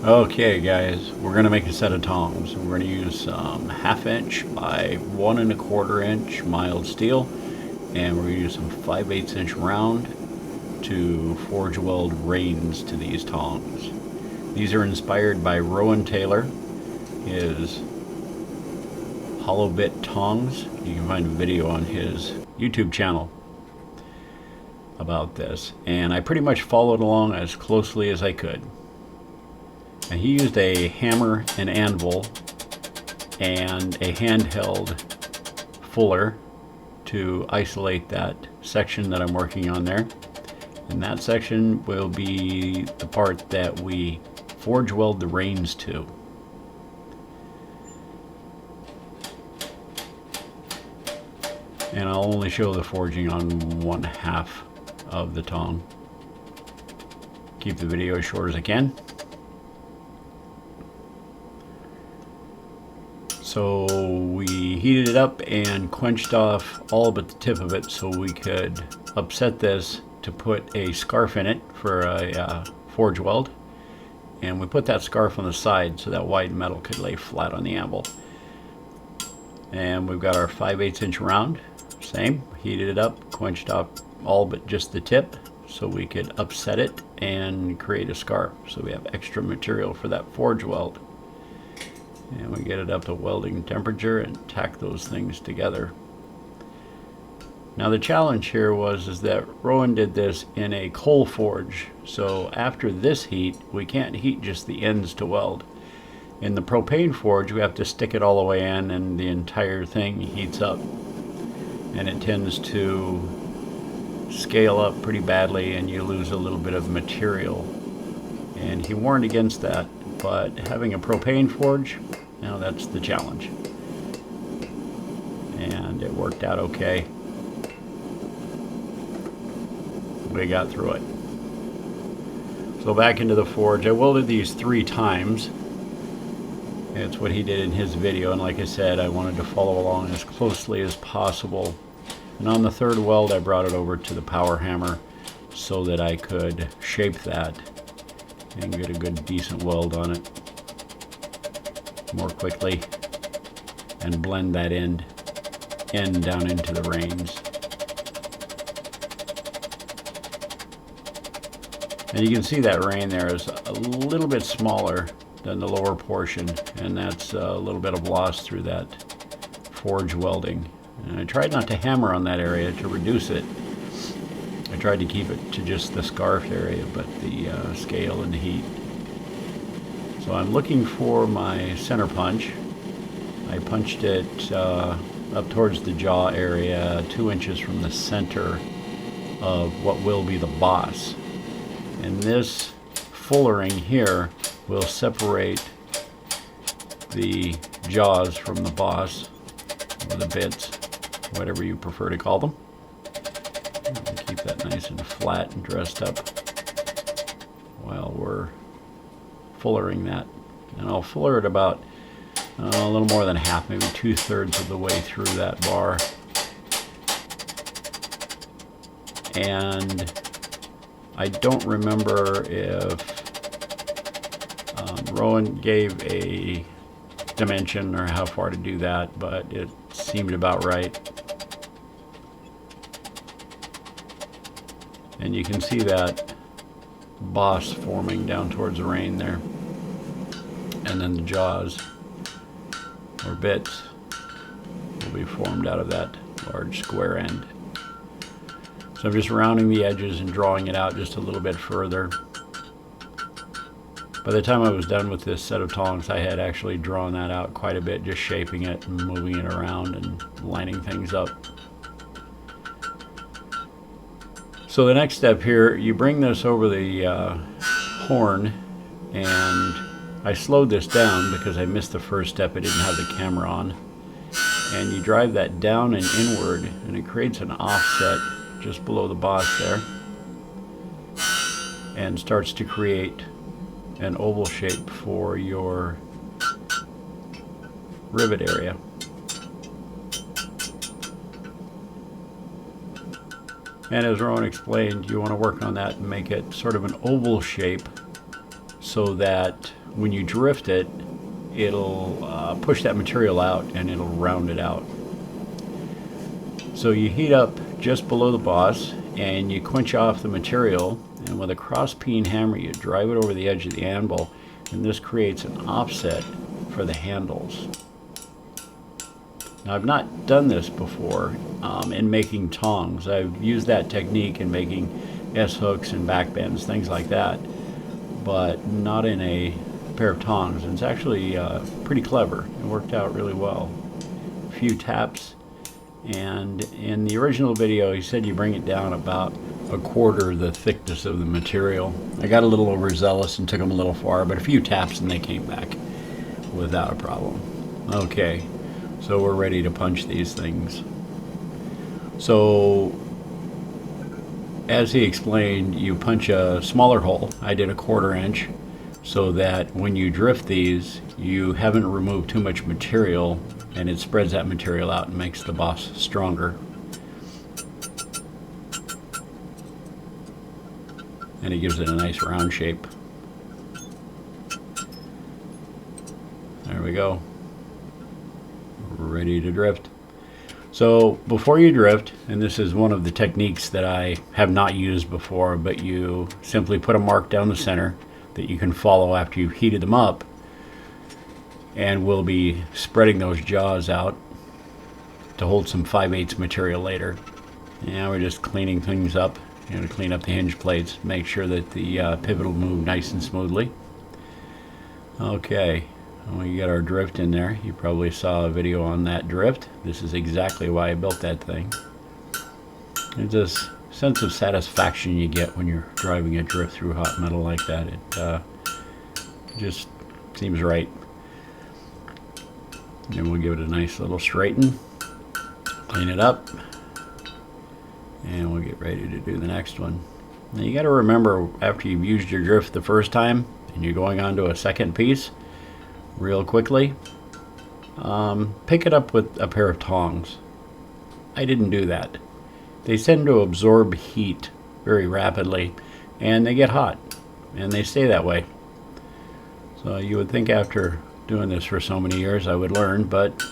Okay guys, we're going to make a set of tongs. We're going to use some 1/2 inch by 1 1/4 inch mild steel, and we're going to use some 5/8 inch round to forge weld reins to these tongs. These are inspired by Rowan Taylor, his Hollow-bit tongs. You can find a video on his YouTube channel about this, and I pretty much followed along as closely as I could. And he used a hammer and anvil and a handheld fuller to isolate that section that I'm working on there. And that section will be the part that we forge weld the reins to. And I'll only show the forging on 1/2 of the tong. Keep the video as short as I can. So we heated it up and quenched off all but the tip of it so we could upset this to put a scarf in it for a forge weld. And we put that scarf on the side so that white metal could lay flat on the anvil. And we've got our 5/8 inch round. Same, heated it up, quenched off all but just the tip so we could upset it and create a scarf. So we have extra material for that forge weld. And we get it up to welding temperature and tack those things together. Now the challenge here is that Rowan did this in a coal forge. So after this heat, we can't heat just the ends to weld. In the propane forge, we have to stick it all the way in and the entire thing heats up. And it tends to scale up pretty badly and you lose a little bit of material. And he warned against that. But having a propane forge, that's the challenge. And it worked out okay. We got through it. So back into the forge. I welded these 3 times. It's what he did in his video, and like I said, I wanted to follow along as closely as possible. And on the 3rd weld, I brought it over to the power hammer so that I could shape that and get a good decent weld on it more quickly and blend that end down into the reins. And you can see that rein there is a little bit smaller than the lower portion, and that's a little bit of loss through that forge welding. And I tried not to hammer on that area to reduce it. I tried to keep it to just the scarf area, but the scale and the heat. So I'm looking for my center punch. I punched it up towards the jaw area, 2 inches from the center of what will be the boss. And this fullering here will separate the jaws from the boss, or the bits, whatever you prefer to call them. And keep that nice and flat and dressed up while we're fullering that. And I'll fuller it about a little more than half, maybe 2/3 of the way through that bar. And I don't remember if Rowan gave a dimension or how far to do that, but it seemed about right. And you can see that boss forming down towards the rein there. And then the jaws, or bits, will be formed out of that large square end. So I'm just rounding the edges and drawing it out just a little bit further. By the time I was done with this set of tongs, I had actually drawn that out quite a bit, just shaping it and moving it around and lining things up. So the next step here, you bring this over the horn, and I slowed this down because I missed the first step. I didn't have the camera on. And you drive that down and inward, and it creates an offset just below the boss there, and starts to create an oval shape for your rivet area. And as Rowan explained, you want to work on that and make it sort of an oval shape so that when you drift it, it'll push that material out and it'll round it out. So you heat up just below the boss and you quench off the material, and with a cross peen hammer you drive it over the edge of the anvil, and this creates an offset for the handles. Now, I've not done this before in making tongs. I've used that technique in making S-hooks and back bends, things like that, but not in a pair of tongs. And it's actually pretty clever. It worked out really well. A few taps, and in the original video he said you bring it down about a quarter the thickness of the material. I got a little overzealous and took them a little far, but a few taps and they came back without a problem. Okay, so we're ready to punch these things. So as he explained, you punch a smaller hole. I did a 1/4 inch, so that when you drift these you haven't removed too much material, and it spreads that material out and makes the boss stronger. And it gives it a nice round shape. There we go. Ready to drift. So before you drift, and this is one of the techniques that I have not used before, but you simply put a mark down the center that you can follow after you've heated them up, and we'll be spreading those jaws out to hold some 5/8 material later. Now we're just cleaning things up. You're going to clean up the hinge plates, make sure that the pivot will move nice and smoothly. Okay, we got our drift in there. You probably saw a video on that drift. This is exactly why I built that thing. It's this sense of satisfaction you get when you're driving a drift through hot metal like that. It just seems right. Then we'll give it a nice little straighten, clean it up, and we'll get ready to do the next one. Now you got to remember, after you've used your drift the first time and you're going on to a second piece real quickly, pick it up with a pair of tongs. I didn't do that. They tend to absorb heat very rapidly, and they get hot, and they stay that way. So you would think after doing this for so many years I would learn, but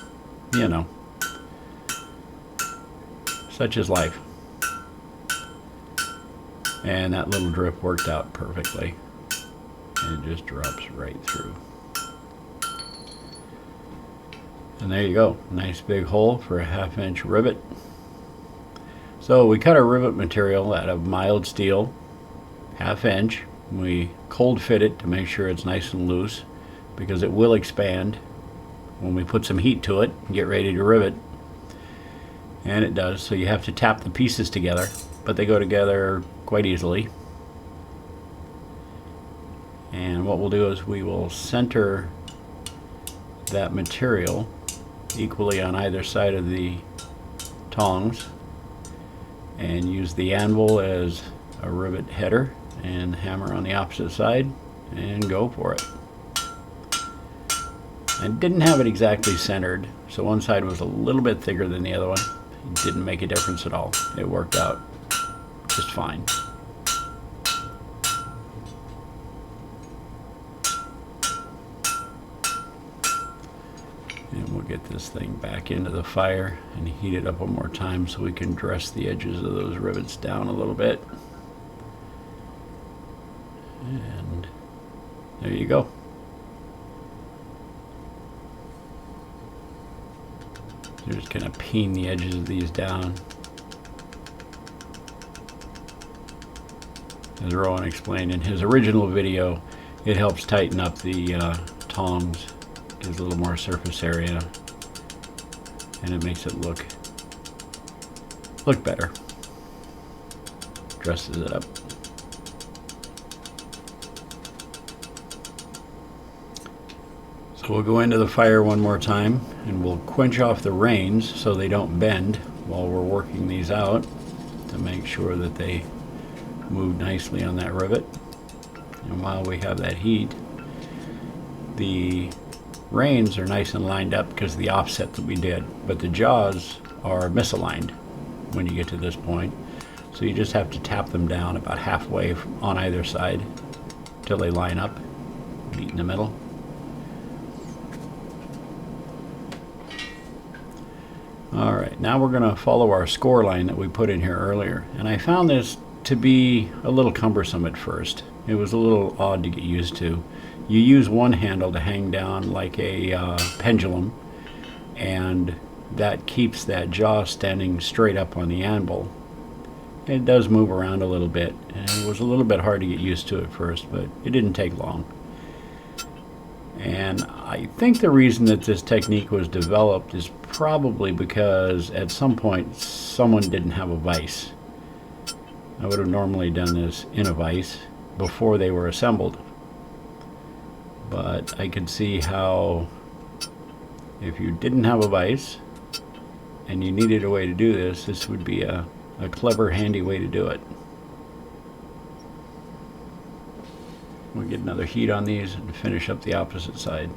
you know, such is life. And that little drift worked out perfectly. It just drops right through. And there you go, nice big hole for a 1/2 inch rivet. So we cut our rivet material out of mild steel, 1/2 inch. We cold fit it to make sure it's nice and loose, because it will expand when we put some heat to it and get ready to rivet. And it does, so you have to tap the pieces together, but they go together quite easily. And what we'll do is we will center that material equally on either side of the tongs and use the anvil as a rivet header and hammer on the opposite side and go for it. I didn't have it exactly centered, so one side was a little bit thicker than the other one. It didn't make a difference at all. It worked out just fine. And we'll get this thing back into the fire and heat it up one more time so we can dress the edges of those rivets down a little bit. And there you go. You're just going to peen the edges of these down. As Rowan explained in his original video, it helps tighten up the tongs, gives a little more surface area, and it makes it look better. Dresses it up. So we'll go into the fire one more time and we'll quench off the reins so they don't bend while we're working these out, to make sure that they move nicely on that rivet. And while we have that heat, the reins are nice and lined up because of the offset that we did, but the jaws are misaligned when you get to this point. So you just have to tap them down about halfway on either side till they line up. meet in the middle. Alright, now we're going to follow our score line that we put in here earlier. And I found this to be a little cumbersome at first. It was a little odd to get used to. You use one handle to hang down like a pendulum, and that keeps that jaw standing straight up on the anvil. It does move around a little bit, and it was a little bit hard to get used to at first, but it didn't take long. And I think the reason that this technique was developed is probably because at some point someone didn't have a vise. I would have normally done this in a vise before they were assembled. But I could see how if you didn't have a vise and you needed a way to do this, this would be a clever, handy way to do it. We'll get another heat on these and finish up the opposite side.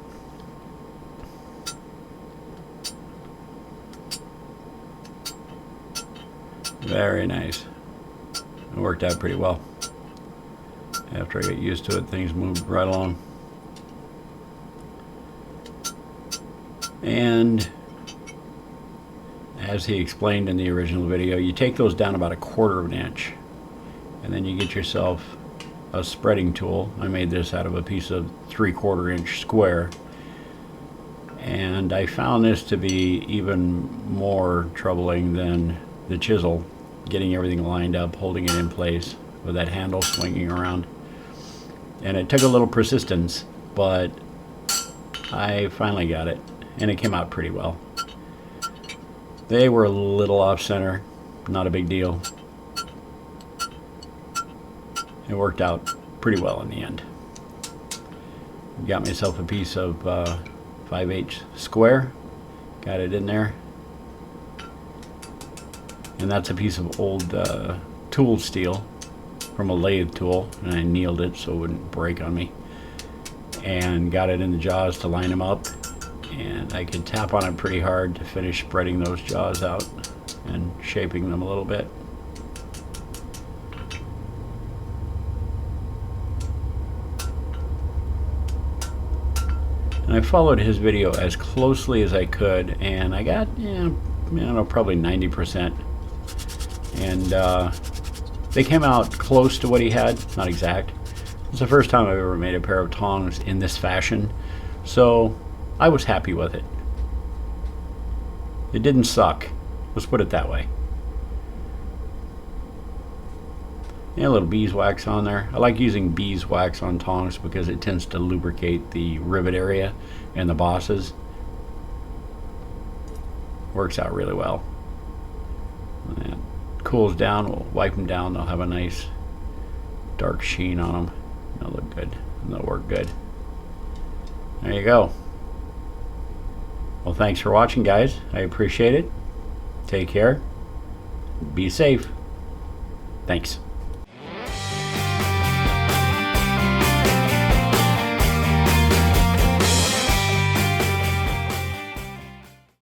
Very nice. It worked out pretty well. After I got used to it, things moved right along. And as he explained in the original video, you take those down about 1/4 of an inch, and then you get yourself a spreading tool. I made this out of a piece of 3/4 inch square, and I found this to be even more troubling than the chisel, getting everything lined up, holding it in place with that handle swinging around. And it took a little persistence, but I finally got it, and it came out pretty well. They were a little off center, not a big deal. It worked out pretty well in the end. Got myself a piece of 5/8 square, got it in there, and that's a piece of old tool steel from a lathe tool, and I annealed it so it wouldn't break on me, and got it in the jaws to line them up, and I could tap on it pretty hard to finish spreading those jaws out and shaping them a little bit. And I followed his video as closely as I could, and I got, I don't know, probably 90%. And they came out close to what he had, not exact. It's the first time I've ever made a pair of tongs in this fashion, so I was happy with it. It didn't suck, let's put it that way. Yeah, a little beeswax on there. I like using beeswax on tongs because it tends to lubricate the rivet area and the bosses. Works out really well. When it cools down, we'll wipe them down. They'll have a nice dark sheen on them. They'll look good and they'll work good. There you go. Well, thanks for watching, guys. I appreciate it. Take care. Be safe. Thanks.